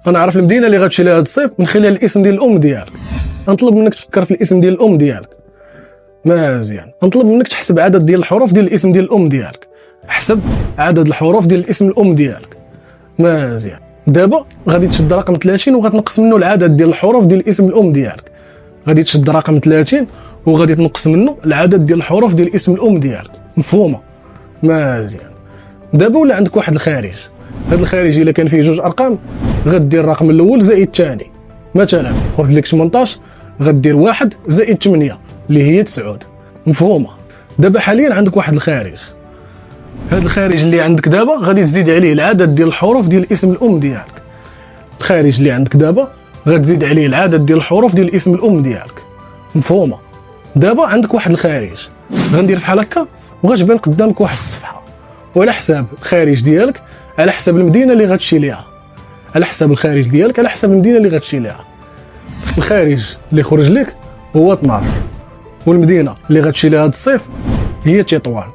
انا عارف المدينه اللي غتمشي لها هذا الصيف من خلال الاسم ديال الام ديالك. غنطلب منك تفكر في الاسم ديال الام ديالك. مزيان. غنطلب منك تحسب عدد ديال الحروف ديال الاسم ديال الام ديالك. حسب عدد الحروف ديال الاسم الام ديالك. مزيان. دابا غادي تشد رقم 30 وغتنقص منه العدد ديال الحروف ديال الاسم الام ديالك. غادي تشد رقم 30 وغادي تنقص منه العدد ديال الحروف ديال اسم الام ديالك. مفهومه؟ مزيان. دابا ولا عندك واحد الخارج. هذا الخارج الا كان فيه جوج ارقام غدير الرقم الاول زائد الثاني. مثلا خرج لك 18 غدير 1 زائد 8 اللي هي 9. مفهومه؟ دابا حاليا عندك واحد الخارج. هذا الخارج اللي عندك دابا غادي تزيد عليه العدد ديال الحروف ديال اسم الام ديالك. الخارج اللي عندك دابا غتزيد عليه العدد ديال الحروف ديال اسم الام ديالك. مفهومه؟ دابا عندك واحد الخارج. غندير بحال هكا وغتبان قدامك واحد الصفحه، وعلى حساب الخارج ديالك على حساب المدينه اللي غتمشي ليها. على حساب الخارج ديالك على حساب المدينه اللي غتمشي ليها. الخارج اللي خرج لك هو طناس، والمدينه اللي غتمشي لها هذا الصيف هي تطوان.